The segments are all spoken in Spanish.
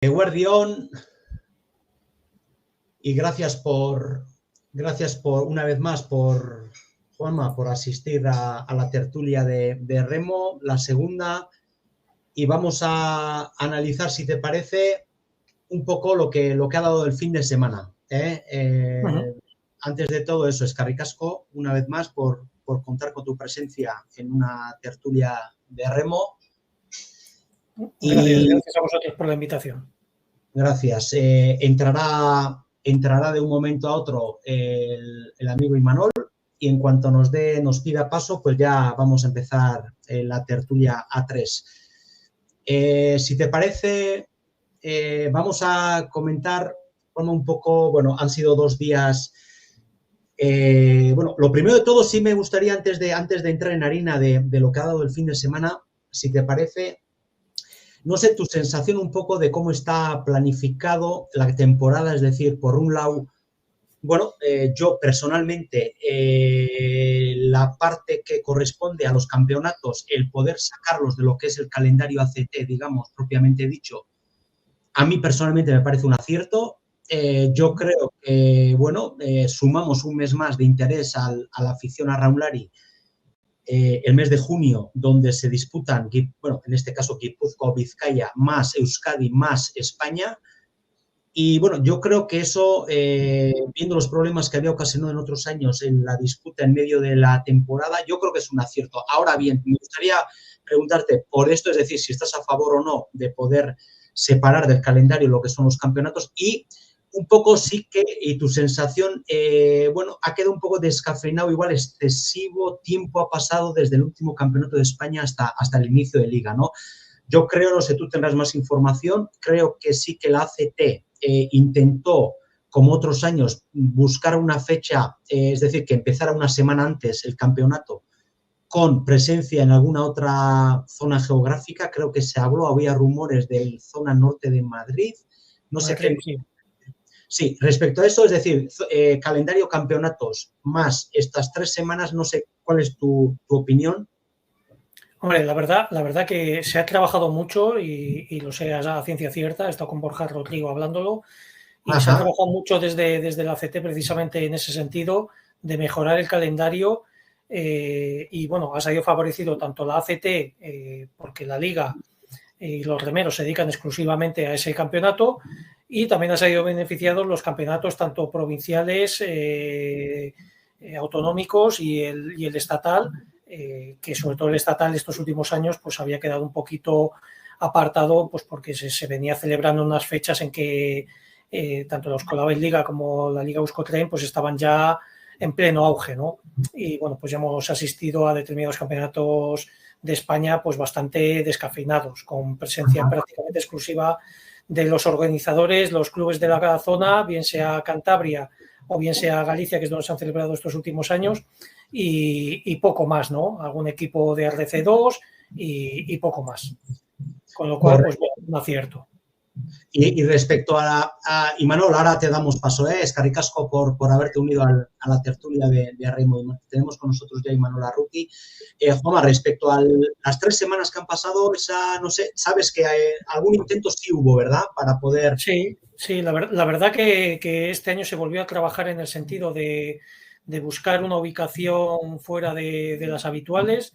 Eguerdión, y gracias por una vez más por Juanma por asistir a la tertulia de Remo, la segunda, y vamos a analizar, si te parece, un poco lo que ha dado el fin de semana. Antes de todo eso, escarricasco una vez más por contar con tu presencia en una tertulia de Remo. Gracias a vosotros por la invitación. Gracias. Entrará de un momento a otro el amigo Imanol, y en cuanto nos pida paso, pues ya vamos a empezar la tertulia A3. Si te parece, vamos a comentar un poco, bueno, han sido 2 días. Bueno, lo primero de todo, sí me gustaría, antes de entrar en harina de lo que ha dado el fin de semana, si te parece, no sé, tu sensación un poco de cómo está planificado la temporada, es decir, por un lado, bueno, yo personalmente, la parte que corresponde a los campeonatos, el poder sacarlos de lo que es el calendario ACT, digamos, propiamente dicho, a mí personalmente me parece un acierto. Yo creo que, bueno, sumamos un mes más de interés a la afición a Raulari. El mes de junio, donde se disputan, bueno, en este caso Guipúzcoa o Vizcaya, más Euskadi, más España. Y bueno, yo creo que eso, viendo los problemas que había ocasionado en otros años en la disputa en medio de la temporada, yo creo que es un acierto. Ahora bien, me gustaría preguntarte por esto, es decir, si estás a favor o no de poder separar del calendario lo que son los campeonatos, y un poco sí que, y tu sensación, bueno, ha quedado un poco descafeinado, igual excesivo tiempo ha pasado desde el último campeonato de España hasta el inicio de liga, ¿no? Yo creo, no sé, tú tendrás más información, creo que sí que la ACT intentó, como otros años, buscar una fecha, es decir, que empezara una semana antes el campeonato, con presencia en alguna otra zona geográfica. Creo que se habló, había rumores de zona norte de Madrid, no sé qué. Sí, respecto a eso, es decir, calendario campeonatos más estas 3 semanas, no sé cuál es tu opinión. Hombre, la verdad que se ha trabajado mucho y lo sé a ciencia cierta, he estado con Borja Rodrigo hablándolo, y se ha trabajado mucho desde la ACT precisamente en ese sentido, de mejorar el calendario, y bueno, ha salido favorecido tanto la ACT, porque la Liga y los remeros se dedican exclusivamente a ese campeonato, y también ha salido beneficiados los campeonatos tanto provinciales, autonómicos y el estatal, que sobre todo el estatal estos últimos años pues había quedado un poquito apartado, pues porque se venía celebrando unas fechas en que tanto la Euskal Liga como la Liga Euskotren pues estaban ya en pleno auge, ¿no? Y bueno, pues ya hemos asistido a determinados campeonatos de España pues bastante descafeinados, con presencia prácticamente exclusiva de los organizadores, los clubes de la zona, bien sea Cantabria o bien sea Galicia, que es donde se han celebrado estos últimos años, y poco más, ¿no? Algún equipo de RC2 y poco más. Con lo cual, pues bueno, un acierto. Y respecto a Imanol, ahora te damos paso, escarricasco por haberte unido a la tertulia de Remo. Tenemos con nosotros ya a Imanol Arruti. Juanma, respecto a las 3 semanas que han pasado, no sé, sabes que algún intento sí hubo, ¿verdad? Para poder... Sí, la verdad que este año se volvió a trabajar en el sentido de buscar una ubicación fuera de las habituales.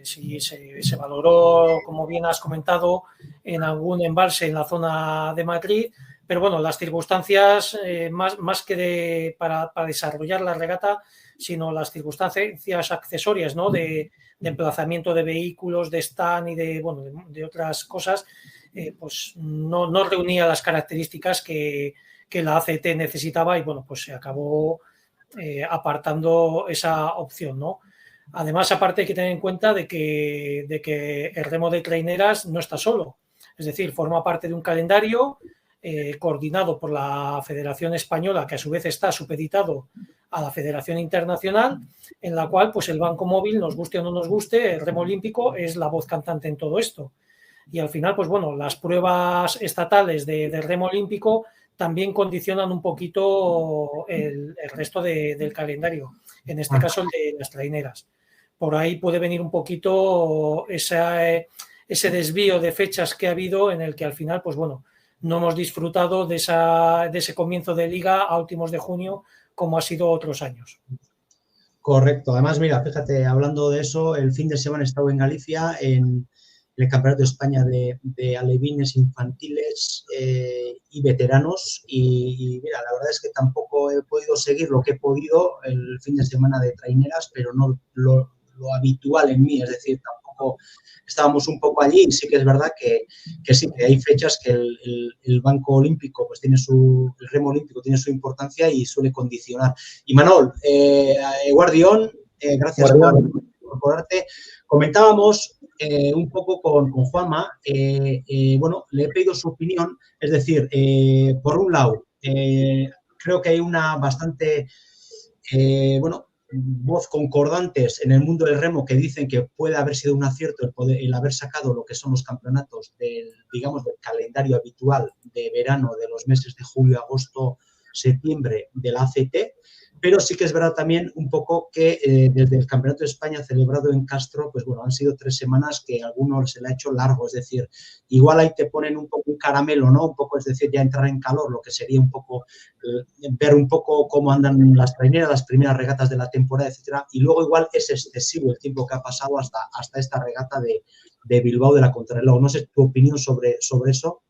Sí, se valoró, como bien has comentado, en algún embalse en la zona de Madrid, pero bueno, las circunstancias, más que para desarrollar la regata, sino las circunstancias accesorias, ¿no? de emplazamiento de vehículos, de stand y de otras cosas, pues no reunía las características que la ACT necesitaba, y bueno, pues se acabó apartando esa opción, ¿no? Además, aparte hay que tener en cuenta de que el remo de traineras no está solo, es decir, forma parte de un calendario coordinado por la Federación Española, que a su vez está supeditado a la Federación Internacional, en la cual pues el Banco Móvil, nos guste o no nos guste, el remo olímpico es la voz cantante en todo esto. Y al final, pues bueno, las pruebas estatales del remo olímpico también condicionan un poquito el resto del calendario, en este caso el de las traineras. Por ahí puede venir un poquito ese desvío de fechas que ha habido, en el que al final, pues bueno, no hemos disfrutado de ese comienzo de liga a últimos de junio como ha sido otros años. Correcto. Además, mira, fíjate, hablando de eso, el fin de semana he estado en Galicia en el Campeonato de España de alevines infantiles y veteranos y mira, la verdad es que tampoco he podido seguir lo que he podido el fin de semana de traineras, pero no lo habitual en mí, es decir, tampoco estábamos un poco allí y sí que es verdad que sí, que hay fechas que el Banco Olímpico, pues el remo olímpico tiene su importancia y suele condicionar. Y Manol, Guardión, gracias por incorporarte. Comentábamos un poco con Juanma, bueno, le he pedido su opinión, es decir, por un lado, creo que hay una bastante, bueno, voz concordantes en el mundo del remo que dicen que puede haber sido un acierto el haber sacado lo que son los campeonatos digamos, del calendario habitual de verano de los meses de julio, agosto, septiembre de la ACT, pero sí que es verdad también un poco que desde el Campeonato de España celebrado en Castro, pues bueno, han sido 3 semanas que a algunos se le ha hecho largo, es decir, igual ahí te ponen un poco un caramelo, ¿no? Un poco, es decir, ya entrar en calor, lo que sería un poco ver un poco cómo andan las traineras, las primeras regatas de la temporada, etcétera, y luego igual es excesivo el tiempo que ha pasado hasta esta regata de Bilbao de la Contrarreloj. No sé tu opinión sobre eso.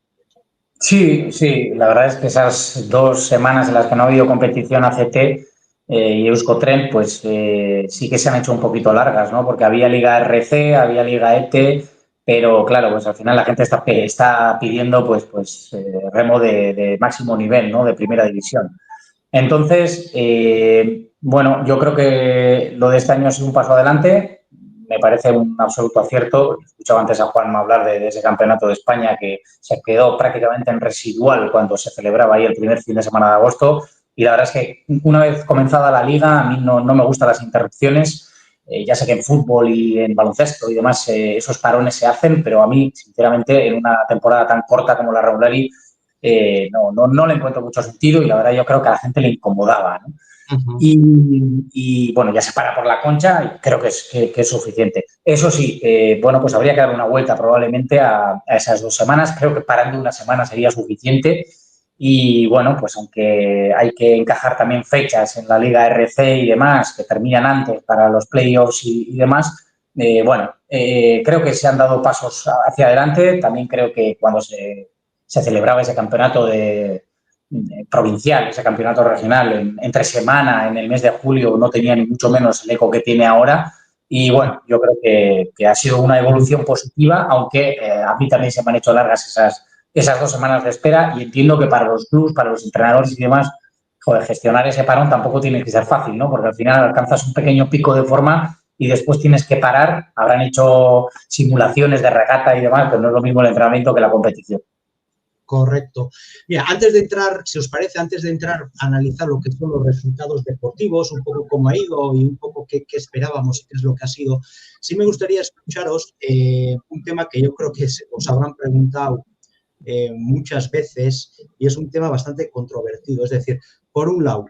Sí, sí, la verdad es que esas 2 semanas en las que no ha habido competición ACT y Euskotren, pues sí que se han hecho un poquito largas, ¿no? Porque había Liga RC, había Liga ET, pero claro, pues al final la gente está pidiendo pues remo de máximo nivel, ¿no? De primera división. Entonces, bueno, yo creo que lo de este año ha sido un paso adelante. Me parece un absoluto acierto. Escuchaba antes a Juanma hablar de ese campeonato de España que se quedó prácticamente en residual cuando se celebraba ahí el primer fin de semana de agosto. Y la verdad es que una vez comenzada la liga, a mí no me gustan las interrupciones. Ya sé que en fútbol y en baloncesto y demás esos parones se hacen, pero a mí, sinceramente, en una temporada tan corta como la Regulari, no le encuentro mucho sentido y la verdad yo creo que a la gente le incomodaba, ¿no? Uh-huh. Y bueno, ya se para por la concha y creo que es suficiente. Eso sí, bueno, pues habría que dar una vuelta probablemente a esas 2 semanas. Creo que parando una semana sería suficiente. Y bueno, pues aunque hay que encajar también fechas en la Liga RC y demás, que terminan antes para los playoffs y demás, bueno, creo que se han dado pasos hacia adelante. También creo que cuando se celebraba ese campeonato provincial, ese campeonato regional, entre semana, en el mes de julio, no tenía ni mucho menos el eco que tiene ahora. Y bueno, yo creo que ha sido una evolución positiva, aunque a mí también se me han hecho largas esas 2 semanas de espera y entiendo que para los clubs, para los entrenadores y demás, joder, gestionar ese parón tampoco tiene que ser fácil, ¿no? Porque al final alcanzas un pequeño pico de forma y después tienes que parar. Habrán hecho simulaciones de regata y demás, pero no es lo mismo el entrenamiento que la competición. Correcto. Mira, antes de entrar, si os parece, antes de entrar a analizar lo que son los resultados deportivos, un poco cómo ha ido y un poco qué esperábamos y qué es lo que ha sido, sí me gustaría escucharos un tema que yo creo que os habrán preguntado muchas veces y es un tema bastante controvertido. Es decir, por un lado,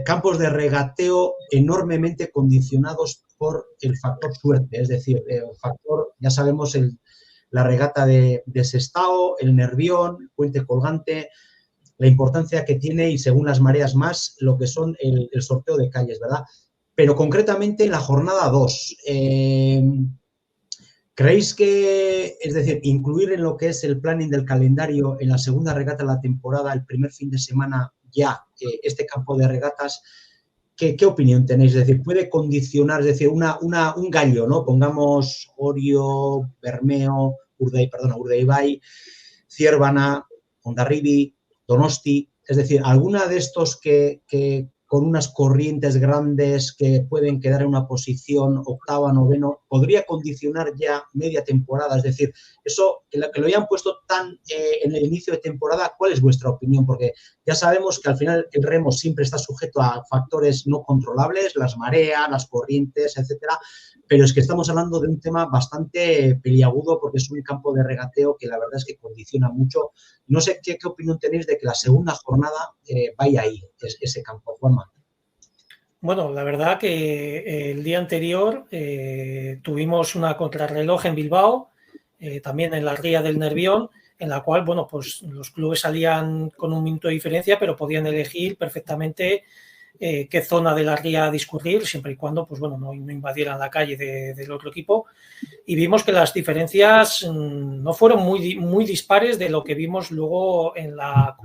campos de regateo enormemente condicionados por el factor suerte, es decir, el factor, ya sabemos, la regata de Sestao, el Nervión, Puente Colgante, la importancia que tiene y según las mareas más lo que son el sorteo de calles, ¿verdad? Pero concretamente la jornada 2, ¿creéis que, es decir, incluir en lo que es el planning del calendario en la segunda regata de la temporada, el primer fin de semana ya, este campo de regatas, ¿qué opinión tenéis? Es decir, puede condicionar, es decir, un gallo, ¿no? Pongamos Orio, Bermeo, Urdaibai, Ciervana, Hondarribi, Donosti, es decir, alguna de estos que con unas corrientes grandes que pueden quedar en una posición octava, noveno, podría condicionar ya media temporada. Es decir, eso que lo hayan puesto tan en el inicio de temporada, ¿cuál es vuestra opinión? Porque ya sabemos que al final el remo siempre está sujeto a factores no controlables, las mareas, las corrientes, etcétera, pero es que estamos hablando de un tema bastante peliagudo porque es un campo de regateo que la verdad es que condiciona mucho. No sé qué opinión tenéis de que la segunda jornada vaya ahí, ese campo, Juanma. Bueno, la verdad que el día anterior tuvimos una contrarreloj en Bilbao, también en la ría del Nervión, en la cual, bueno, pues los clubes salían con un minuto de diferencia, pero podían elegir perfectamente qué zona de la ría discurrir, siempre y cuando, pues bueno, no invadieran la calle del otro equipo. Y vimos que las diferencias no fueron muy dispares de lo que vimos luego en la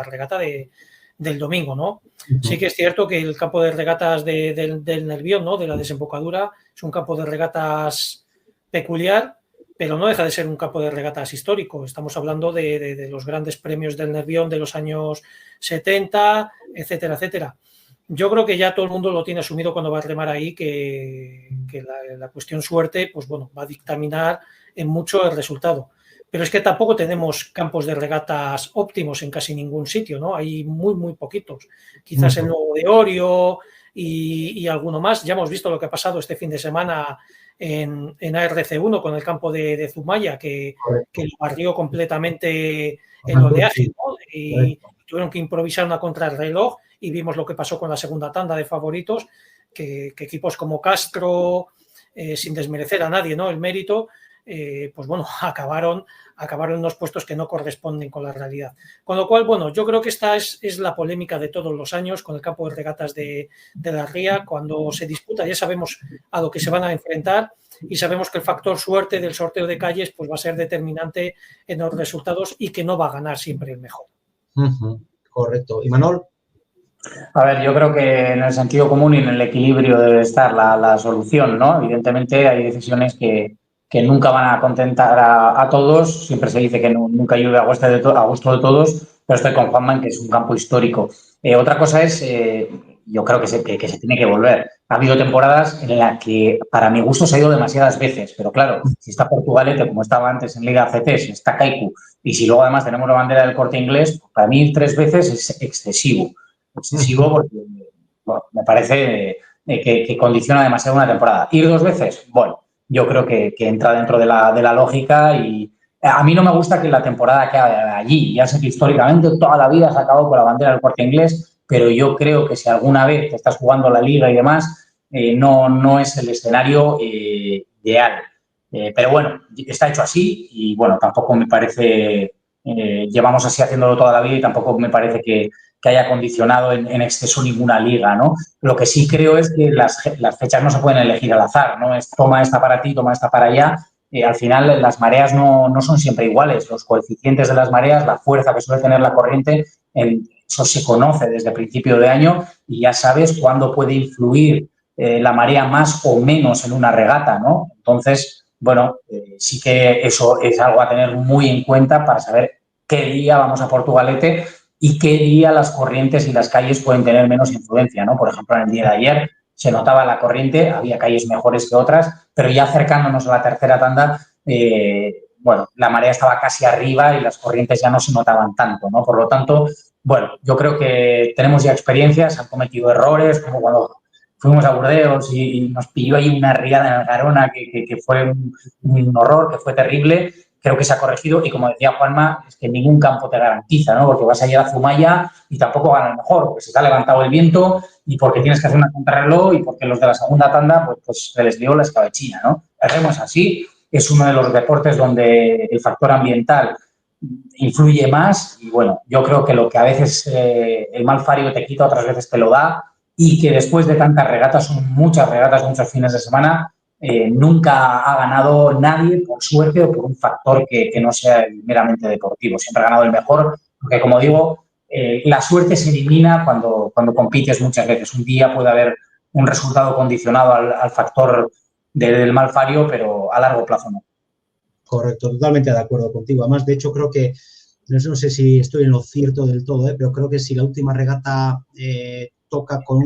regata del domingo, ¿no? Sí que es cierto que el campo de regatas del Nervión, ¿no?, de la desembocadura, es un campo de regatas peculiar, pero no deja de ser un campo de regatas histórico. Estamos hablando de los grandes premios del Nervión de los años 70, etcétera, etcétera. Yo creo que ya todo el mundo lo tiene asumido cuando va a remar ahí, que la cuestión suerte, pues bueno, va a dictaminar en mucho el resultado. Pero es que tampoco tenemos campos de regatas óptimos en casi ningún sitio, ¿no? Hay muy poquitos. Quizás el Nuevo de Orio y alguno más. Ya hemos visto lo que ha pasado este fin de semana en ARC1 con el campo de Zumaya, que lo barrió completamente el oleaje, ¿no? Y tuvieron que improvisar una contrarreloj. Y vimos lo que pasó con la segunda tanda de favoritos, que equipos como Castro, sin desmerecer a nadie, ¿no?, el mérito, pues bueno, acabaron en unos puestos que no corresponden con la realidad. Con lo cual, bueno, yo creo que esta es la polémica de todos los años con el campo de regatas de la ría. Cuando se disputa ya sabemos a lo que se van a enfrentar y sabemos que el factor suerte del sorteo de calles pues va a ser determinante en los resultados y que no va a ganar siempre el mejor. Correcto. ¿Y Manol? A ver, yo creo que en el sentido común y en el equilibrio debe estar la solución, ¿no? Evidentemente hay decisiones que nunca van a contentar a todos. Siempre se dice que nunca llueve a gusto de todos, pero estoy con Juanma en que es un campo histórico. Otra cosa es, yo creo que se tiene que volver. Ha habido temporadas en las que, para mi gusto, se ha ido demasiadas veces, pero claro, si está Portugalete, como estaba antes en Liga ACT, si está Kaiku, y si luego además tenemos la bandera del Corte Inglés, para mí ir 3 veces es excesivo porque bueno, me parece que condiciona demasiado una temporada. Ir 2 veces, bueno, yo creo que entra dentro de la lógica y a mí no me gusta que la temporada acabe allí. Ya sé que históricamente toda la vida se ha acabado con la bandera del Corte Inglés, pero yo creo que si alguna vez te estás jugando la Liga y demás, no es el escenario ideal. Pero bueno, está hecho así y bueno, tampoco me parece, llevamos así haciéndolo toda la vida y tampoco me parece que haya condicionado en exceso ninguna liga, ¿no? Lo que sí creo es que las fechas no se pueden elegir al azar, ¿no? Es toma esta para ti, toma esta para allá. Al final, las mareas no son siempre iguales. Los coeficientes de las mareas, la fuerza que suele tener la corriente, eso se conoce desde principio de año y ya sabes cuándo puede influir la marea más o menos en una regata, ¿no? Entonces, bueno, sí que eso es algo a tener muy en cuenta para saber qué día vamos a Portugalete y qué día las corrientes y las calles pueden tener menos influencia, ¿no? Por ejemplo, en el día de ayer se notaba la corriente, había calles mejores que otras, pero ya acercándonos a la tercera tanda, bueno, la marea estaba casi arriba y las corrientes ya no se notaban tanto, ¿no? Por lo tanto, bueno, yo creo que tenemos ya experiencias, han cometido errores, como cuando fuimos a Burdeos y nos pilló ahí una riada en el Garona que fue un horror, que fue terrible. Creo que se ha corregido y, como decía Juanma, es que ningún campo te garantiza, ¿no? Porque vas a ir a Zumaya y tampoco gana el mejor, porque se te ha levantado el viento y porque tienes que hacer una contrarreloj y porque los de la segunda tanda pues se les lió la escabechina, ¿no? Hacemos así, es uno de los deportes donde el factor ambiental influye más y, bueno, yo creo que lo que a veces el mal fario te quita, otras veces te lo da y que después de tantas regatas, son muchas regatas, muchos fines de semana, nunca ha ganado nadie por suerte o por un factor que no sea meramente deportivo. Siempre ha ganado el mejor, porque, como digo, la suerte se elimina cuando compites muchas veces. Un día puede haber un resultado condicionado al factor del mal fario, pero a largo plazo no. Correcto, totalmente de acuerdo contigo. Además, de hecho, creo que, no sé si estoy en lo cierto del todo, pero creo que si la última regata toca con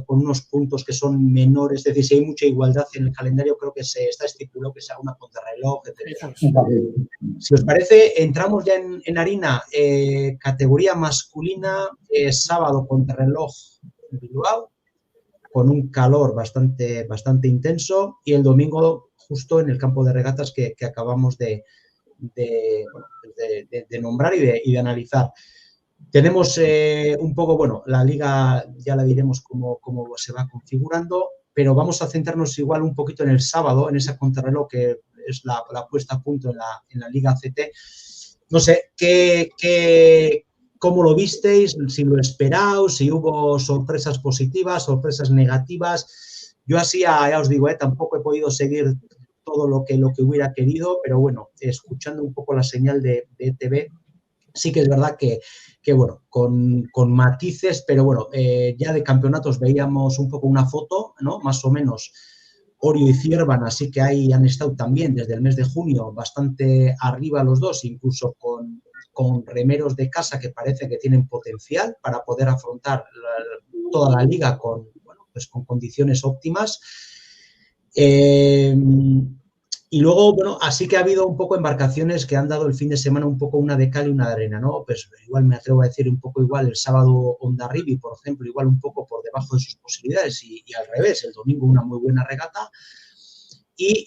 unos puntos que son menores, es decir, si hay mucha igualdad en el calendario, creo que se está estipulado que se haga una contrarreloj, etc. Si os parece, entramos ya en harina, categoría masculina, sábado contrarreloj en Bilbao, con un calor bastante intenso, y el domingo justo en el campo de regatas que acabamos de nombrar y de analizar. Tenemos un poco, bueno, la liga ya la diremos cómo se va configurando, pero vamos a centrarnos igual un poquito en el sábado, en esa contrarreloj que es la puesta a punto en la Liga ACT. no sé, ¿cómo lo visteis? Si lo esperáis, si hubo sorpresas positivas, sorpresas negativas. Yo así, ya os digo, tampoco he podido seguir todo lo que hubiera querido, pero bueno, escuchando un poco la señal de ETV, sí que es verdad que bueno, con matices, pero bueno, ya de campeonatos veíamos un poco una foto, ¿no? Más o menos Orio y Ciervan, así que ahí han estado también desde el mes de junio bastante arriba los dos, incluso con remeros de casa que parece que tienen potencial para poder afrontar toda la liga con condiciones óptimas. Y luego, bueno, así que ha habido un poco embarcaciones que han dado el fin de semana un poco una de cal y una de arena, ¿no? Pues igual me atrevo a decir un poco igual el sábado Hondarribia, por ejemplo, igual un poco por debajo de sus posibilidades y al revés, el domingo una muy buena regata. Y,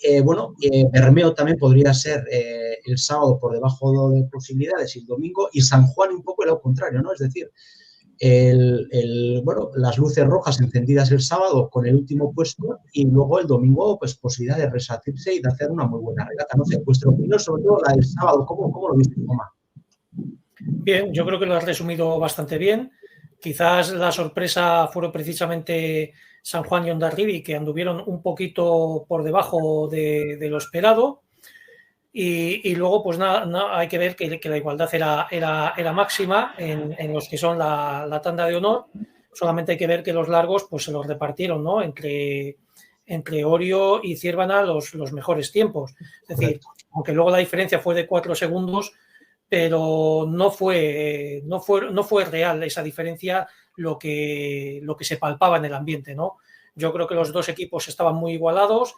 Bermeo también podría ser el sábado por debajo de posibilidades y el domingo, y San Juan un poco lo contrario, ¿no? Es decir, las luces rojas encendidas el sábado con el último puesto y luego el domingo, pues posibilidad de resarcirse y de hacer una muy buena regata. No sé, vuestra opinión sobre todo la del sábado, ¿cómo lo viste, Tomás? Bien, yo creo que lo has resumido bastante bien. Quizás la sorpresa fueron precisamente San Juan y Hondarribia, que anduvieron un poquito por debajo de lo esperado. Y luego, pues nada, hay que ver que la igualdad era máxima en los que son la tanda de honor. Solamente hay que ver que los largos pues se los repartieron, ¿no? Entre Orio y Ciervana los mejores tiempos. Es decir, aunque luego la diferencia fue de 4 segundos, pero no fue real esa diferencia lo que se palpaba en el ambiente, ¿no? Yo creo que los dos equipos estaban muy igualados.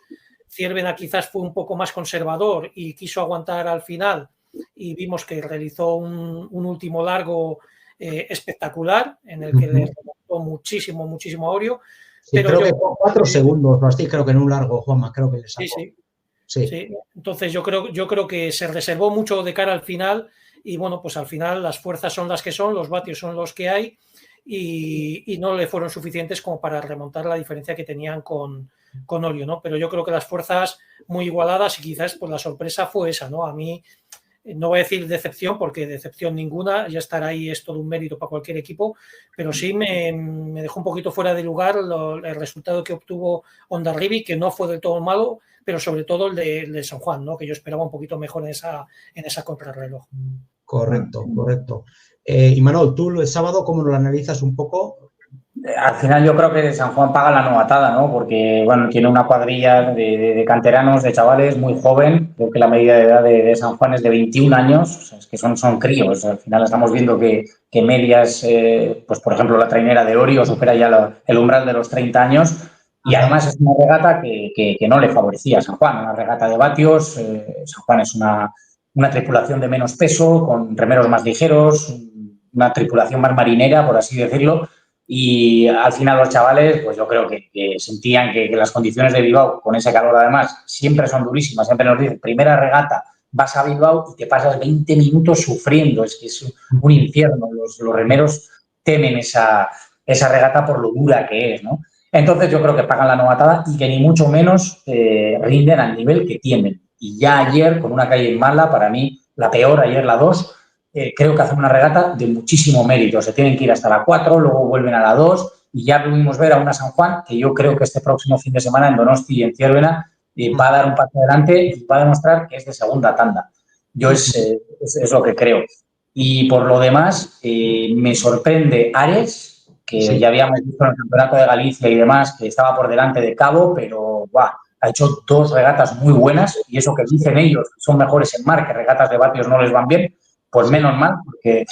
Ciervena quizás fue un poco más conservador y quiso aguantar al final y vimos que realizó un último largo espectacular en el que le remontó muchísimo a Orio. Sí, pero creo que 4 segundos, así creo que en un largo, Juanma, creo que le sacó. Sí. Entonces yo creo que se reservó mucho de cara al final y bueno, pues al final las fuerzas son las que son, los vatios son los que hay y no le fueron suficientes como para remontar la diferencia que tenían con Orio, ¿no? Pero yo creo que las fuerzas muy igualadas y quizás pues la sorpresa fue esa, ¿no? A mí no voy a decir decepción porque decepción ninguna, ya estar ahí es todo un mérito para cualquier equipo, pero sí me dejó un poquito fuera de lugar el resultado que obtuvo Hondarribia, que no fue del todo malo, pero sobre todo el de San Juan, ¿no? Que yo esperaba un poquito mejor en esa contrarreloj. Correcto. Y Manol, tú el sábado, ¿cómo lo analizas un poco? Al final yo creo que San Juan paga la novatada, ¿no? Porque, bueno, tiene una cuadrilla de canteranos, de chavales muy joven. Creo que la media de edad de San Juan es de 21 años. O sea, es que son críos. Al final estamos viendo que medias, pues por ejemplo, la trainera de Orio supera ya el umbral de los 30 años. Y además es una regata que no le favorecía a San Juan. Una regata de vatios. San Juan es una tripulación de menos peso, con remeros más ligeros, una tripulación más marinera, por así decirlo. Y al final los chavales, pues yo creo que sentían que las condiciones de Bilbao, con ese calor además, siempre son durísimas. Siempre nos dicen, primera regata, vas a Bilbao y te pasas 20 minutos sufriendo. Es que es un infierno. Los remeros temen esa regata por lo dura que es, ¿no? Entonces yo creo que pagan la novatada y que ni mucho menos rinden al nivel que tienen. Y ya ayer, con una calle mala, para mí, la peor, ayer la 2, creo que hacen una regata de muchísimo mérito. Se tienen que ir hasta la 4, luego vuelven a la 2 y ya pudimos ver a una San Juan que yo creo que este próximo fin de semana en Donosti y en Ciervena va a dar un paso adelante y va a demostrar que es de segunda tanda. Yo es lo que creo. Y por lo demás, me sorprende Ares, que ya habíamos visto en el Campeonato de Galicia y demás, que estaba por delante de Cabo, pero ha hecho 2 regatas muy buenas y eso que dicen ellos son mejores en mar, que regatas de vatios no les van bien. Pues menos mal, porque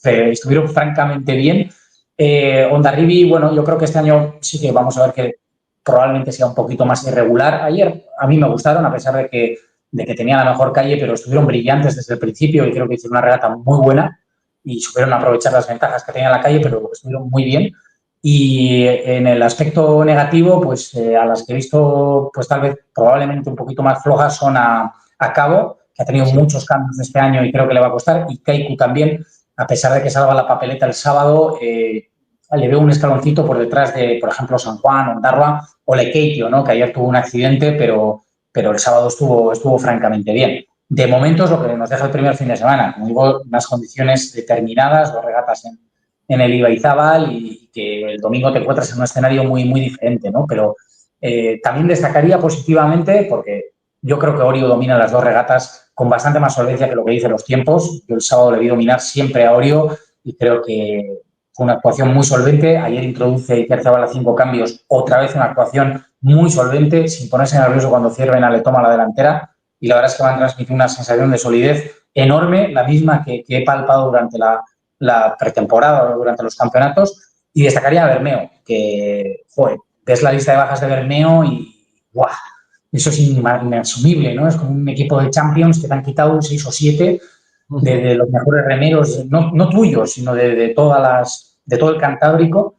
estuvieron francamente bien. Hondarribia, bueno, yo creo que este año sí que vamos a ver que probablemente sea un poquito más irregular. Ayer a mí me gustaron, a pesar de que tenía la mejor calle, pero estuvieron brillantes desde el principio y creo que hicieron una regata muy buena y supieron aprovechar las ventajas que tenía la calle, pero estuvieron muy bien. Y en el aspecto negativo, pues a las que he visto, pues tal vez probablemente un poquito más flojas son a Cabo, que ha tenido muchos cambios este año y creo que le va a costar, y Kaiku también, a pesar de que salga la papeleta el sábado, le veo un escaloncito por detrás de, por ejemplo, San Juan, Ondarroa o Lekeitio, ¿no? Que ayer tuvo un accidente, pero el sábado estuvo francamente bien. de momento es lo que nos deja el primer fin de semana. Como digo, unas condiciones determinadas, 2 regatas en el Ibaizábal y que el domingo te encuentras en un escenario muy, muy diferente, ¿no? Pero también destacaría positivamente, porque yo creo que Orio domina las 2 regatas con bastante más solvencia que lo que dicen los tiempos. Yo el sábado le vi dominar siempre a Orio y creo que fue una actuación muy solvente. Ayer introduce Ikerzábal a 5 cambios, otra vez una actuación muy solvente, sin ponerse nervioso cuando Ciervena le toma la delantera. Y la verdad es que van a transmitir una sensación de solidez enorme, la misma que he palpado durante la pretemporada o durante los campeonatos. Y destacaría a Bermeo, que, joder, ves la lista de bajas de Bermeo y ¡guau! Eso es inasumible, ¿no? Es como un equipo de Champions que te han quitado 6 o 7 de los mejores remeros, no tuyos, sino de todo el Cantábrico.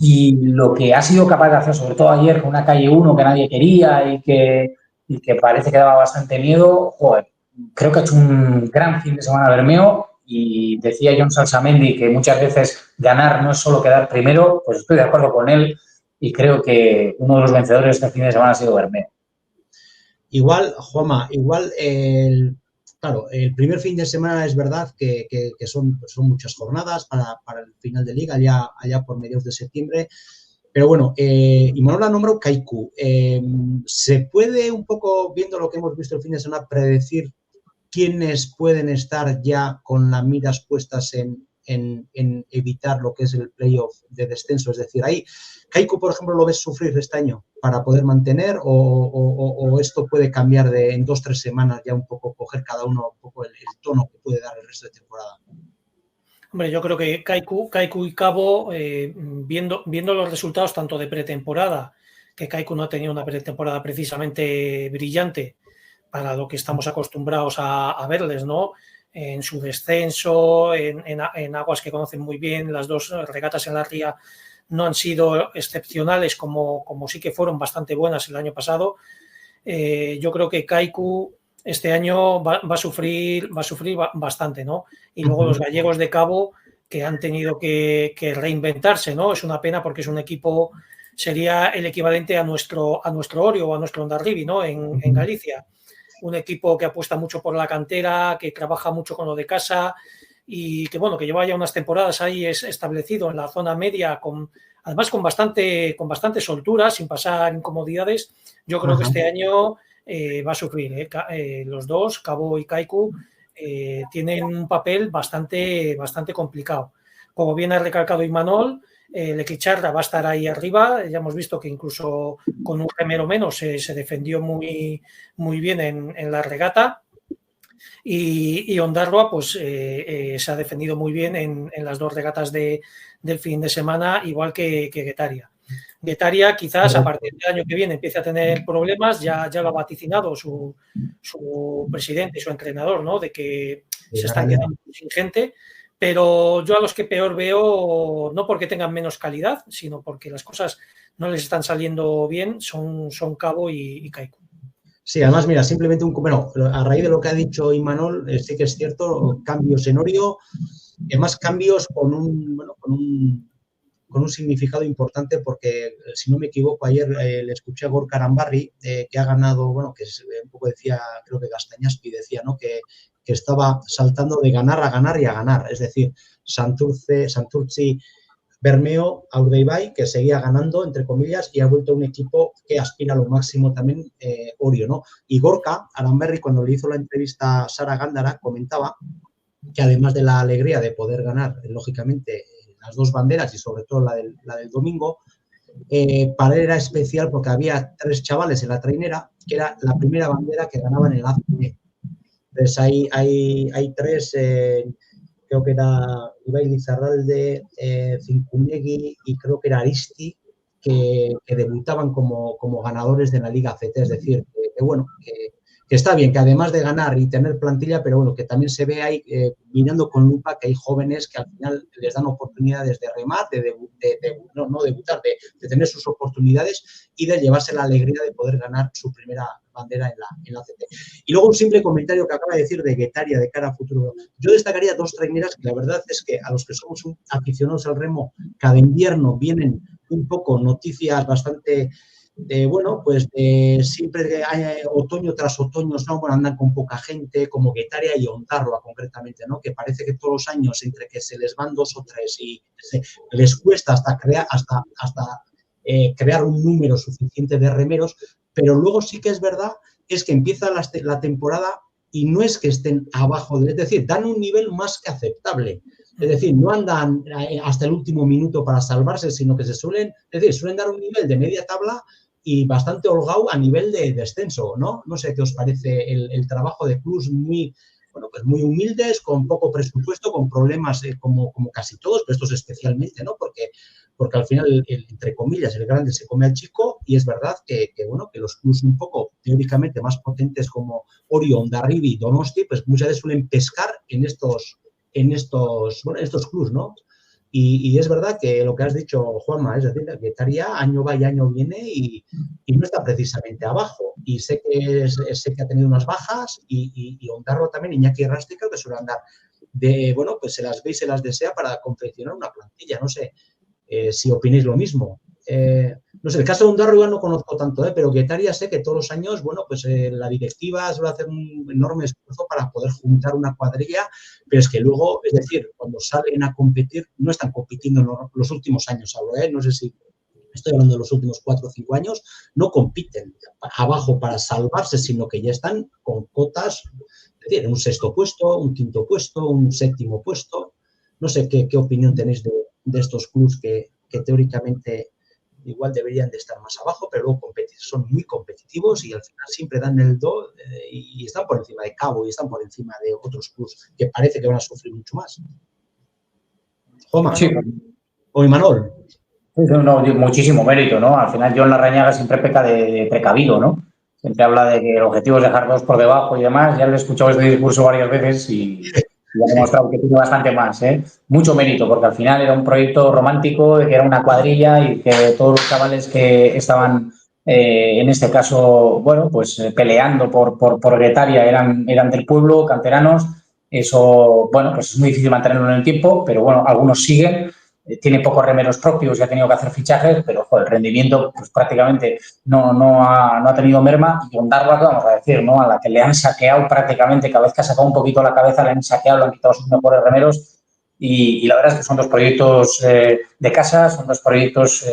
Y lo que ha sido capaz de hacer, sobre todo ayer, con una calle 1 que nadie quería y que parece que daba bastante miedo, joder, creo que ha hecho un gran fin de semana Bermeo. Y decía John Salsamendi que muchas veces ganar no es solo quedar primero, pues estoy de acuerdo con él y creo que uno de los vencedores este fin de semana ha sido Bermeo. Igual, Juanma, claro, el primer fin de semana es verdad que son muchas jornadas para el final de liga, allá por mediados de septiembre. Pero bueno, Imanol ha nombrado Kaiku. ¿Se puede un poco, viendo lo que hemos visto el fin de semana, predecir quiénes pueden estar ya con las miras puestas en evitar lo que es el playoff de descenso? Es decir, ahí, Kaiku, por ejemplo, ¿lo ves sufrir este año para poder mantener o esto puede cambiar en 2 o 3 semanas ya un poco, coger cada uno un poco el tono que puede dar el resto de temporada? Hombre, yo creo que Kaiku y Cabo, viendo los resultados tanto de pretemporada, que Kaiku no ha tenido una pretemporada precisamente brillante para lo que estamos acostumbrados a verles, ¿no? En su descenso, en aguas que conocen muy bien, las 2 regatas en la ría no han sido excepcionales como sí que fueron bastante buenas el año pasado. Yo creo que Kaiku este año va a sufrir bastante, ¿no? Y luego los gallegos de Cabo, que han tenido que reinventarse, ¿no? Es una pena porque es un equipo, sería el equivalente a nuestro Orio o a nuestro Hondarribia, ¿no? En Galicia. Un equipo que apuesta mucho por la cantera, que trabaja mucho con lo de casa y que, bueno, que lleva ya unas temporadas ahí establecido en la zona media, además con bastante soltura, sin pasar incomodidades. Yo creo que este año va a sufrir. Los 2, Cabo y Kaiku, tienen un papel bastante complicado. Como bien ha recalcado Imanol, Lequicharra va a estar ahí arriba. Ya hemos visto que incluso con un remero menos se defendió muy bien en la regata. Y Ondarroa pues se ha defendido muy bien en las 2 regatas del fin de semana, igual que Guetaria. Guetaria quizás a partir del año que viene empiece a tener problemas, ya lo ha vaticinado su presidente y su entrenador, ¿no? De que se están quedando sin gente. Pero yo a los que peor veo, no porque tengan menos calidad, sino porque las cosas no les están saliendo bien, son Cabo y Kaiku. Sí, además, mira, simplemente a raíz de lo que ha dicho Imanol, sí que es cierto, cambios en Orio, además cambios con un significado importante porque, si no me equivoco, ayer le escuché a Gorka Arambarri, que ha ganado, que un poco decía, creo que Gastañaspi decía, ¿no? Que estaba saltando de ganar a ganar y a ganar, es decir, Santurtzi, Bermeo, Urdaibai, que seguía ganando, entre comillas, y ha vuelto a un equipo que aspira a lo máximo también, Orio, ¿no? Y Gorka Arambarri, cuando le hizo la entrevista a Sara Gándara, comentaba que además de la alegría de poder ganar, lógicamente, las 2 banderas y sobre todo la del domingo, para él era especial porque había 3 chavales en la trainera, que era la primera bandera que ganaban en el ACB. Entonces hay 3, creo que era Ibai Lizarralde, Cincunegui y creo que era Aristi, que debutaban como ganadores de la Liga CT. Es decir, que está bien, que además de ganar y tener plantilla, pero bueno, que también se ve ahí mirando con lupa que hay jóvenes que al final les dan oportunidades de remar, no debutar, de tener sus oportunidades y de llevarse la alegría de poder ganar su primera bandera en la CT. Y luego un simple comentario que acaba de decir de Guetaria de cara a futuro. Yo destacaría 2 traineras que la verdad es que a los que somos aficionados al remo, cada invierno vienen un poco noticias bastante bueno, pues siempre otoño tras otoño, ¿no? Bueno, andan con poca gente, como Guetaria y Ondarroa concretamente, ¿no? Que parece que todos los años entre que se les van 2 o 3 y les cuesta hasta crear un número suficiente de remeros, pero luego sí que es verdad, es que empieza la temporada y no es que estén abajo, es decir, dan un nivel más que aceptable. Es decir, no andan hasta el último minuto para salvarse, sino que suelen dar un nivel de media tabla y bastante holgado a nivel de descenso, ¿no? No sé qué os parece el trabajo de clubs muy, bueno, pues muy humildes, con poco presupuesto, con problemas como casi todos, pero estos especialmente, ¿no? Porque al final, entre comillas, el grande se come al chico y es verdad que los clubs un poco teóricamente más potentes como Orio, Hondarribia y Donosti, pues muchas veces suelen pescar en estos clubs, ¿no? Y es verdad que lo que has dicho, Juanma, es decir, que Guetaria año va y año viene y no está precisamente abajo. Y sé que ha tenido unas bajas y Ondarroa también, Iñaki Errasti, creo que suele andar bueno, pues se las ve y se las desea para confeccionar una plantilla. No sé si opinéis lo mismo. No sé, el caso de Ondarroa no conozco tanto, pero Guetaria sé que todos los años, bueno, pues la directiva suele hacer un enorme esfuerzo para poder juntar una cuadrilla, pero es que luego, es decir, cuando salen a competir, no están compitiendo en los últimos años, no sé si estoy hablando de los últimos 4 o 5 años, no compiten abajo para salvarse, sino que ya están con cotas, es decir, un 6º puesto, un 5º puesto, un 7º puesto. No sé qué opinión tenéis de estos clubs que teóricamente igual deberían de estar más abajo, pero luego son muy competitivos y al final siempre dan el do y están por encima de Cabo y están por encima de otros clubs que parece que van a sufrir mucho más. Joma, sí. O Imanol. No, muchísimo mérito, ¿no? Al final John Larrañaga siempre peca de precavido, ¿no? Siempre habla de que el objetivo es dejar 2 por debajo y demás. Ya le he escuchado este discurso varias veces y ha demostrado que tiene bastante más, ¿eh? Mucho mérito, porque al final era un proyecto romántico, que era una cuadrilla y que todos los chavales que estaban, en este caso, bueno, pues peleando por Guetaria eran del pueblo, canteranos. Eso, bueno, pues es muy difícil mantenerlo en el tiempo, pero bueno, algunos siguen. Tiene pocos remeros propios y ha tenido que hacer fichajes, pero joder, el rendimiento pues prácticamente no ha tenido merma. Y Ondarroa, ¿qué vamos a decir? ¿No? A la que le han saqueado prácticamente, cada vez que ha sacado un poquito la cabeza, le han saqueado, le han quitado sus mejores remeros. Y la verdad es que son 2 proyectos de casa, son 2 proyectos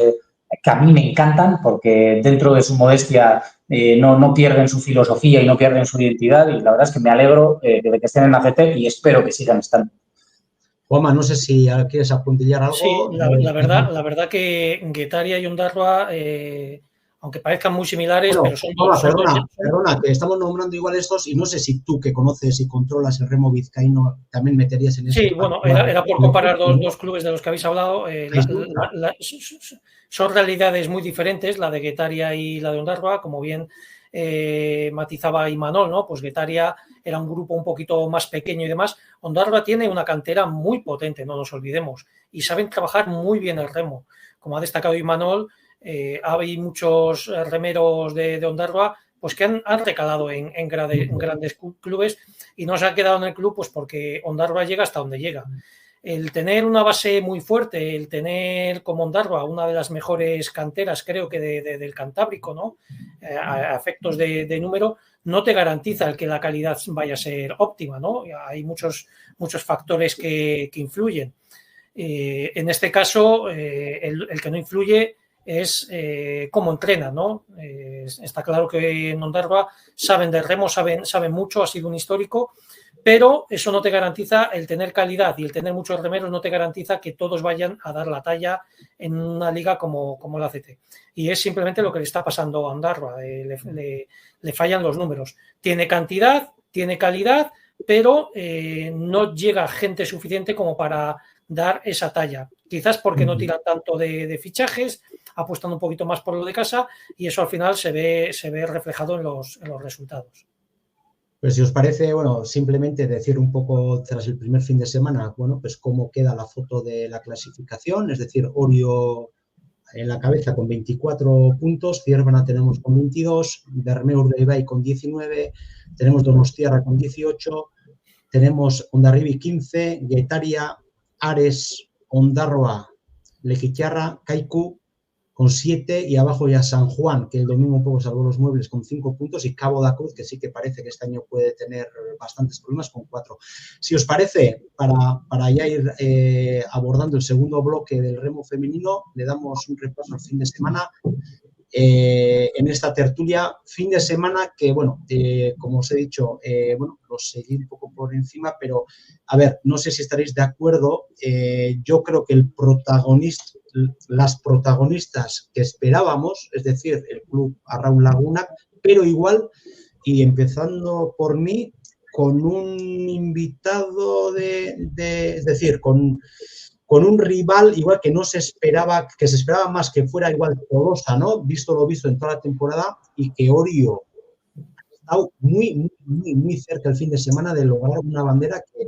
que a mí me encantan porque dentro de su modestia no pierden su filosofía y no pierden su identidad. Y la verdad es que me alegro de que estén en la CT y espero que sigan estando. Juanma, no sé si quieres apuntillar algo. Sí, la verdad que Guetaria y Ondarroa, aunque parezcan muy similares, pero son dos. Perdona, que estamos nombrando igual estos y no sé si tú, que conoces y controlas el remo vizcaíno, también meterías en ese. Sí, bueno, era por comparar dos clubes de los que habéis hablado. Son realidades muy diferentes, la de Guetaria y la de Ondarroa, como bien matizaba Imanol, ¿no? Pues Guetaria era un grupo un poquito más pequeño y demás. Ondarroa tiene una cantera muy potente, no nos olvidemos, y saben trabajar muy bien el remo. Como ha destacado Imanol, hay muchos remeros de Ondarroa pues que han recalado en grandes clubes y no se han quedado en el club pues porque Ondarroa llega hasta donde llega. El tener una base muy fuerte, el tener como Ondarroa una de las mejores canteras, creo que del Cantábrico, ¿no? A efectos de número, no te garantiza el que la calidad vaya a ser óptima, ¿no? Hay muchos factores que influyen. En este caso, el que no influye es cómo entrenan, ¿no? Está claro que en Ondarroa saben de remo, saben mucho, ha sido un histórico, pero eso no te garantiza el tener calidad y el tener muchos remeros no te garantiza que todos vayan a dar la talla en una liga como la ACT. Y es simplemente lo que le está pasando a Ondarroa, le fallan los números. Tiene cantidad, tiene calidad, pero no llega gente suficiente como para dar esa talla. Quizás porque no tiran tanto de fichajes, apuestan un poquito más por lo de casa y eso al final se ve reflejado en los resultados. Pues si os parece, bueno, simplemente decir un poco tras el primer fin de semana, bueno, pues cómo queda la foto de la clasificación, es decir, Orio en la cabeza con 24 puntos, Ciervana tenemos con 22, Bermeo Urdaibai con 19, tenemos Donostiarra con 18, tenemos Hondarribia 15, Guetaria, Ares, Ondarroa, Lequitiarra, Kaiku con 7, y abajo ya San Juan, que el domingo un poco salvó los muebles con 5 puntos, y Cabo da Cruz, que sí que parece que este año puede tener bastantes problemas, con 4. Si os parece, para ya ir abordando el segundo bloque del remo femenino, le damos un repaso al fin de semana. En esta tertulia, fin de semana que, bueno, como os he dicho, bueno, los seguí un poco por encima, pero, a ver, no sé si estaréis de acuerdo, yo creo que las protagonistas que esperábamos, es decir, el club Arraun Laguna, pero igual, y empezando por mí, con un invitado es decir, con un rival igual que no se esperaba, que se esperaba más que fuera igual Tolosa, ¿no? Visto lo visto en toda la temporada, y que Orio ha estado muy cerca el fin de semana de lograr una bandera que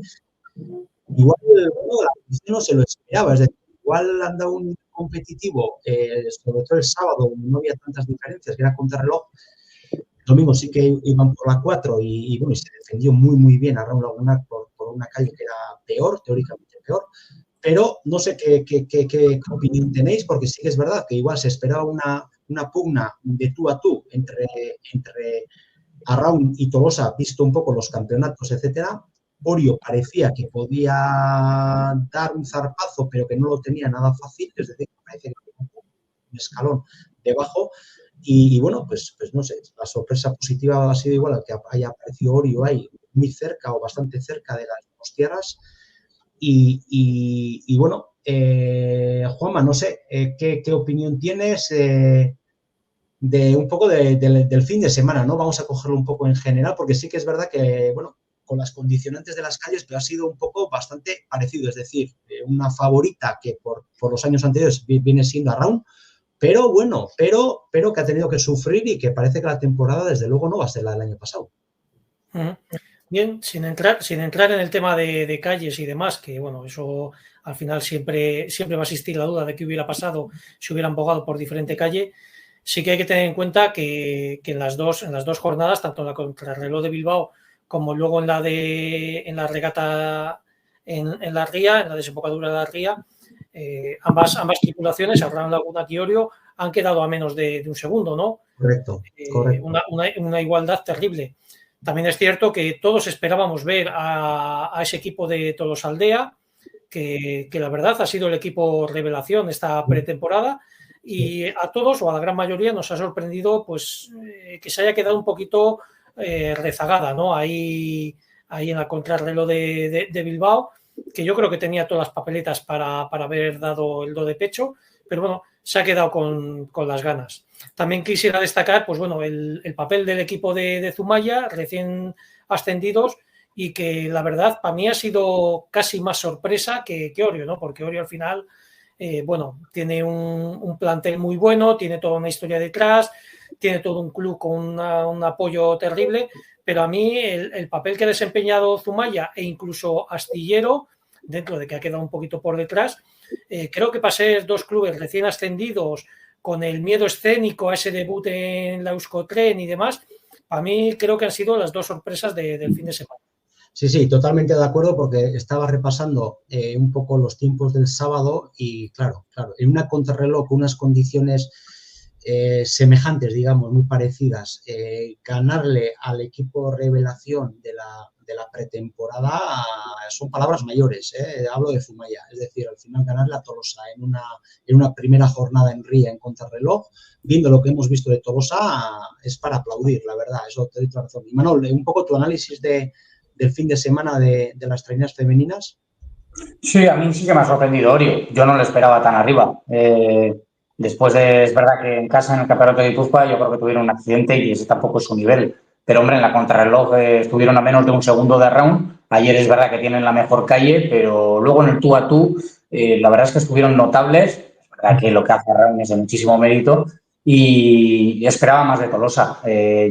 igual la afición no se lo esperaba, es decir, igual han dado un competitivo, sobre todo el sábado, donde no había tantas diferencias, que era contrarreloj. El domingo sí que iban por la 4 y bueno, se defendió muy bien a Raúl Laguna por una calle que era peor, teóricamente peor. Pero no sé qué opinión tenéis, porque sí que es verdad que igual se esperaba una pugna de tú a tú entre Arraun y Tolosa, visto un poco los campeonatos, etcétera. Orio parecía que podía dar un zarpazo, pero que no lo tenía nada fácil, es decir, parece que tenía un escalón debajo. Y bueno, pues no sé, la sorpresa positiva ha sido igual a que haya aparecido Orio ahí muy cerca o bastante cerca de las dos tierras. Y bueno, Juanma, no sé, ¿qué opinión tienes de un poco del fin de semana, ¿no? Vamos a cogerlo un poco en general, porque sí que es verdad que, bueno, con las condicionantes de las calles, pero ha sido un poco bastante parecido, es decir, una favorita que por los años anteriores viene siendo Arraun, pero bueno, pero que ha tenido que sufrir y que parece que la temporada, desde luego, no va a ser la del año pasado. Bien, sin entrar en el tema de calles y demás, que bueno, eso al final siempre va a existir la duda de qué hubiera pasado si hubieran bogado por diferente calle. Sí que hay que tener en cuenta que en las dos jornadas, tanto en la contrarreloj de Bilbao como luego en la regata en la Ría, en la desembocadura de la Ría, ambas tripulaciones, Arraun Laguna y Orio, han quedado a menos de un segundo, ¿no? Correcto. Una igualdad terrible. También es cierto que todos esperábamos ver a ese equipo de Tolosaldea, que la verdad ha sido el equipo revelación esta pretemporada, y a todos o a la gran mayoría nos ha sorprendido pues que se haya quedado un poquito rezagada, ¿no? Ahí en la contrarreloj de Bilbao, que yo creo que tenía todas las papeletas para haber dado el do de pecho, pero bueno, se ha quedado con las ganas. También quisiera destacar, pues bueno, el papel del equipo de Zumaya, recién ascendidos, y que la verdad para mí ha sido casi más sorpresa que Orio, ¿no? Porque Orio al final, bueno, tiene un plantel muy bueno, tiene toda una historia detrás, tiene todo un club con un apoyo terrible, pero a mí el papel que ha desempeñado Zumaya e incluso Astillero, dentro de que ha quedado un poquito por detrás, creo que para ser dos clubes recién ascendidos, con el miedo escénico a ese debut en la Euskotren y demás, para mí creo que han sido las dos sorpresas del fin de semana. Sí, totalmente de acuerdo, porque estaba repasando un poco los tiempos del sábado y claro, en una contrarreloj con unas condiciones semejantes, digamos, muy parecidas, ganarle al equipo revelación de la pretemporada son palabras mayores, hablo de Zumaya, es decir, al final ganarle a Tolosa en una primera jornada en Ría en contrarreloj, viendo lo que hemos visto de Tolosa, es para aplaudir, la verdad, eso te doy toda razón. Y Manol, un poco tu análisis del fin de semana de las traineras femeninas. Sí, a mí sí que me ha sorprendido Orio, yo no lo esperaba tan arriba. Después es verdad que en casa, en el campeonato de Guipúzcoa, yo creo que tuvieron un accidente y ese tampoco es su nivel. Pero, hombre, en la contrarreloj estuvieron a menos de un segundo de Arraun. Ayer es verdad que tienen la mejor calle, pero luego en el tú a tú, la verdad es que estuvieron notables. Es verdad que lo que hace Arraun es de muchísimo mérito y esperaba más de Tolosa.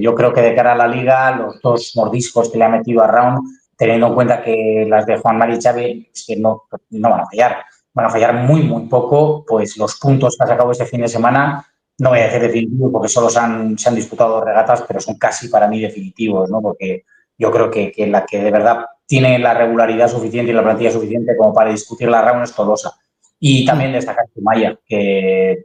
Yo creo que de cara a la Liga, los dos mordiscos que le ha metido a Arraun, teniendo en cuenta que las de Juan Mari y Xavi, es que no van a fallar. Van a fallar muy poco, pues los puntos que ha sacado este fin de semana, no voy a decir definitivos porque solo se han disputado regatas, pero son casi para mí definitivos, ¿no? Porque yo creo que la que de verdad tiene la regularidad suficiente y la plantilla suficiente como para discutir la Arraun es Tolosa. Y también destacar Zumaya, que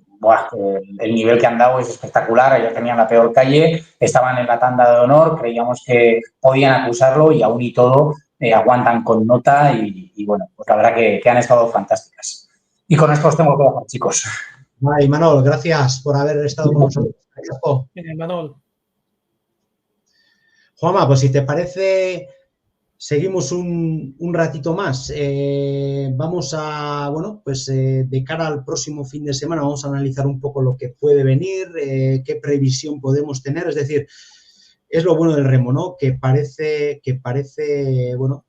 el nivel que han dado es espectacular. Ayer tenían la peor calle, estaban en la tanda de honor, creíamos que podían acusarlo y aún y todo aguantan con nota y bueno, pues la verdad que han estado fantásticas. Y con esto os tengo que dejar, chicos. Ay, Manol, gracias por haber estado con nosotros. Bien, Manol. Juanma, pues si te parece, seguimos un ratito más. Vamos a, bueno, pues de cara al próximo fin de semana vamos a analizar un poco lo que puede venir, qué previsión podemos tener. Es decir, es lo bueno del remo, ¿no? Que parece, bueno,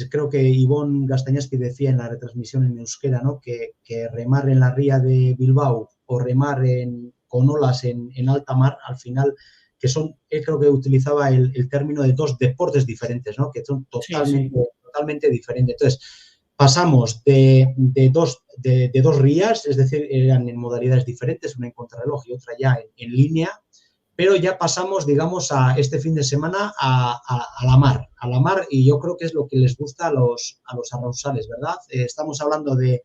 creo que Ivonne Gastañaski decía en la retransmisión en euskera, ¿no? Que remar en la ría de Bilbao o remar con olas en alta mar, al final, que son, él creo que utilizaba el término de dos deportes diferentes, ¿no? Que son totalmente diferentes. Entonces, pasamos de dos rías, es decir, eran en modalidades diferentes, una en contrarreloj y otra ya en línea, pero ya pasamos, digamos, a este fin de semana a la mar, y yo creo que es lo que les gusta a los arrausales, ¿verdad? Estamos hablando de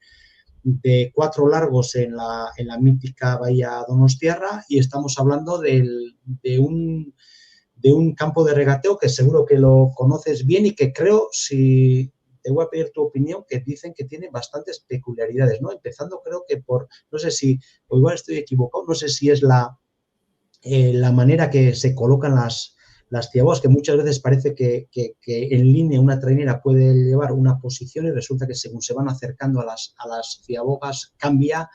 4 largos en la mítica Bahía Donostiarra y estamos hablando de un campo de regateo que seguro que lo conoces bien y que creo, si te voy a pedir tu opinión, que dicen que tiene bastantes peculiaridades, ¿no? Empezando creo que no sé si, o igual estoy equivocado, no sé si es la manera que se colocan las ciabogas, que muchas veces parece que en línea una trainera puede llevar una posición y resulta que según se van acercando a las ciabogas cambia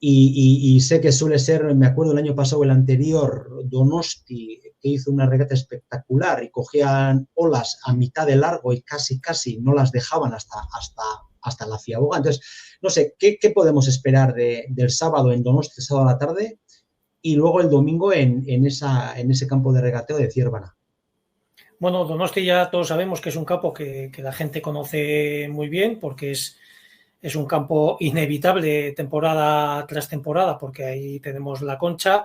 y sé que suele ser, me acuerdo el año pasado, el anterior, Donosti, que hizo una regata espectacular y cogían olas a mitad de largo y casi no las dejaban hasta la ciaboga. Entonces, no sé, ¿qué podemos esperar del sábado en Donosti, el sábado a la tarde? Y luego el domingo en ese campo de regateo de Ciervana. Bueno, Donosti ya todos sabemos que es un campo que la gente conoce muy bien porque es un campo inevitable temporada tras temporada porque ahí tenemos la Concha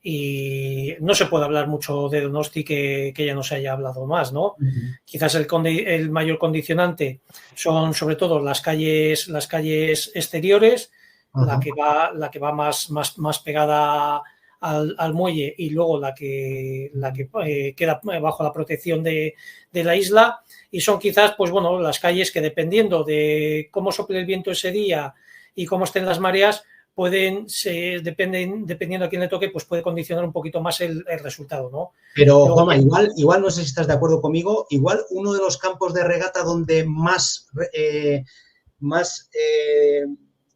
y no se puede hablar mucho de Donosti que ya no se haya hablado más, ¿no? Uh-huh. Quizás el mayor condicionante son sobre todo las calles exteriores, uh-huh. la que va más pegada al muelle y luego la que queda bajo la protección de la isla, y son quizás, pues bueno, las calles que dependiendo de cómo sople el viento ese día y cómo estén las mareas, dependiendo a quién le toque, pues puede condicionar un poquito más el resultado, ¿no? Pero, Juanma, igual no sé si estás de acuerdo conmigo, igual uno de los campos de regata donde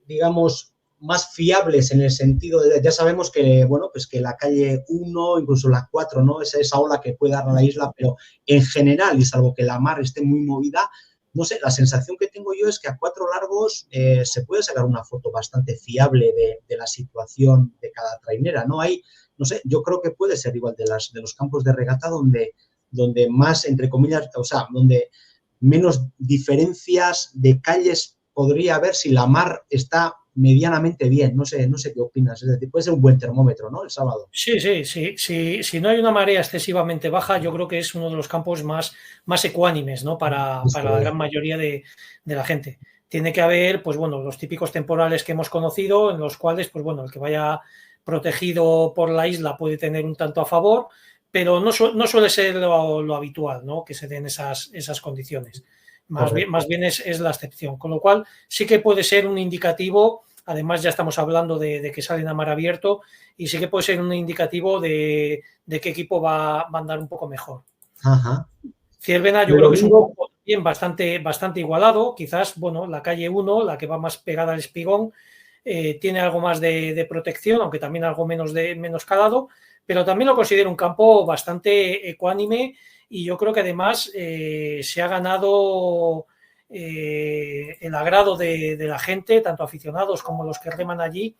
digamos, más fiables en el sentido de, ya sabemos que, bueno, pues que la calle 1, incluso la 4, ¿no? Es esa ola que puede dar a la isla, pero en general, y salvo que la mar esté muy movida, no sé, la sensación que tengo yo es que a 4 largos se puede sacar una foto bastante fiable de la situación de cada trainera, ¿no? Hay, no sé, yo creo que puede ser igual de los campos de regata donde más, entre comillas, o sea, donde menos diferencias de calles podría haber si la mar está medianamente bien. No sé qué opinas. Es decir, puede ser un buen termómetro, ¿no? El sábado. Sí. Si no hay una marea excesivamente baja, yo creo que es uno de los campos más ecuánimes, ¿no? Para la gran mayoría de la gente. Tiene que haber, pues bueno, los típicos temporales que hemos conocido, en los cuales, pues bueno, el que vaya protegido por la isla puede tener un tanto a favor, pero no suele ser lo habitual, ¿no? Que se den esas condiciones. Más bien es la excepción, con lo cual sí que puede ser un indicativo. Además ya estamos hablando de que salen a mar abierto y sí que puede ser un indicativo de qué equipo va a andar un poco mejor. Ajá. Ciervena yo creo que es un campo bien bastante igualado. Quizás, bueno, la calle 1, la que va más pegada al espigón, tiene algo más de protección, aunque también algo menos calado, pero también lo considero un campo bastante ecuánime y yo creo que además se ha ganado el agrado de la gente, tanto aficionados como los que reman allí,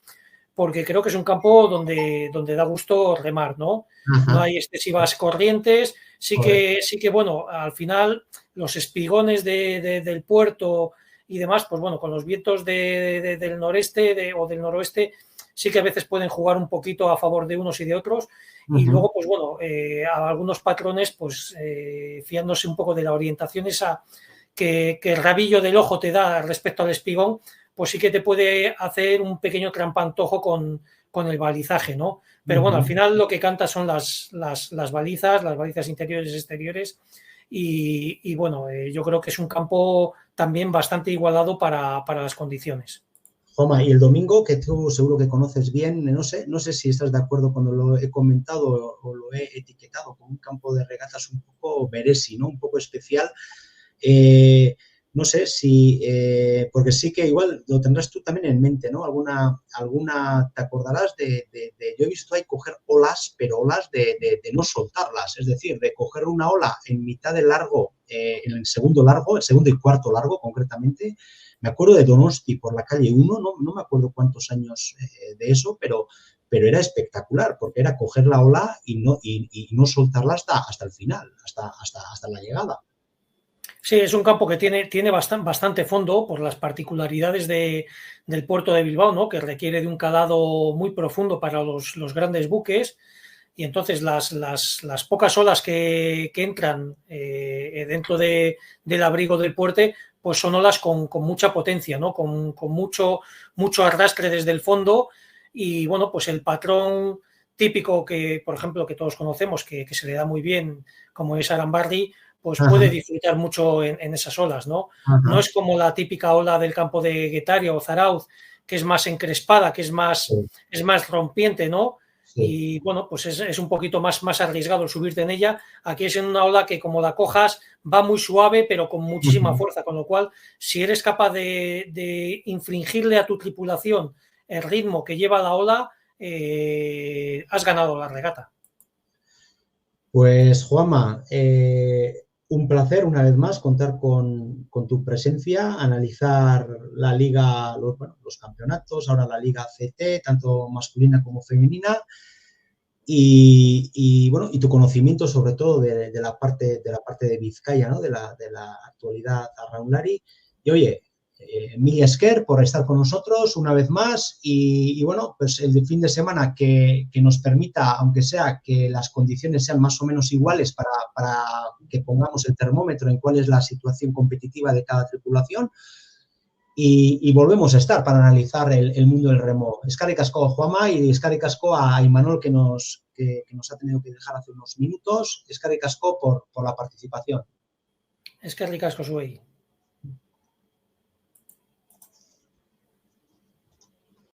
porque creo que es un campo donde da gusto remar, ¿no? Ajá. No hay excesivas corrientes, sí que bueno, al final los espigones del puerto y demás, pues bueno, con los vientos del noreste o del noroeste, sí que a veces pueden jugar un poquito a favor de unos y de otros. Uh-huh. Y luego, pues bueno, a algunos patrones, pues fiándose un poco de la orientación esa que el rabillo del ojo te da respecto al espigón, pues sí que te puede hacer un pequeño trampantojo con el balizaje, ¿no? Pero bueno, al final lo que canta son las balizas interiores y exteriores, y bueno, yo creo que es un campo también bastante igualado para las condiciones. Joma, y el domingo, que tú seguro que conoces bien, no sé si estás de acuerdo cuando lo he comentado o lo he etiquetado como un campo de regatas un poco beresi, ¿no? Un poco especial. No sé si, porque sí que igual lo tendrás tú también en mente, ¿no? Alguna te acordarás yo he visto ahí coger olas, pero olas de no soltarlas, es decir, de coger una ola en mitad del largo, en el segundo y cuarto largo concretamente. Me acuerdo de Donosti por la calle 1, no me acuerdo cuántos años de eso, pero era espectacular, porque era coger la ola y no soltarla hasta el final, hasta la llegada. Sí, es un campo que tiene bastante fondo por las particularidades del puerto de Bilbao, ¿no? Que requiere de un calado muy profundo para los grandes buques, y entonces las pocas olas que entran dentro del abrigo del puerto, pues son olas con mucha potencia, ¿no? Con mucho arrastre desde el fondo, y bueno, pues el patrón típico que, por ejemplo, que todos conocemos, que se le da muy bien, como es Arambarri, pues puede disfrutar mucho en esas olas, ¿no? Ajá. No es como la típica ola del campo de Guetaria o Zarauz, que es más encrespada, que es más rompiente, ¿no? Sí. Y bueno, pues es un poquito más arriesgado subirte en ella. Aquí es en una ola que, como la cojas, va muy suave, pero con muchísima fuerza, con lo cual, si eres capaz de infringirle a tu tripulación el ritmo que lleva la ola, has ganado la regata. Pues, Juanma, un placer una vez más contar con tu presencia, analizar la liga, los campeonatos, ahora la liga CT, tanto masculina como femenina, y bueno, y tu conocimiento sobre todo de la parte de Vizcaya, ¿no? de la actualidad arraunlari. Y oye, mil esker por estar con nosotros una vez más, y bueno, pues el fin de semana que nos permita, aunque sea que las condiciones sean más o menos iguales para que pongamos el termómetro en cuál es la situación competitiva de cada tripulación, y volvemos a estar para analizar el mundo del remo. Eskerrik asko, Juanma, y eskerrik asko a Imanol, que nos ha tenido que dejar hace unos minutos. Eskerrik asko por la participación. Eskerrik asko zuei.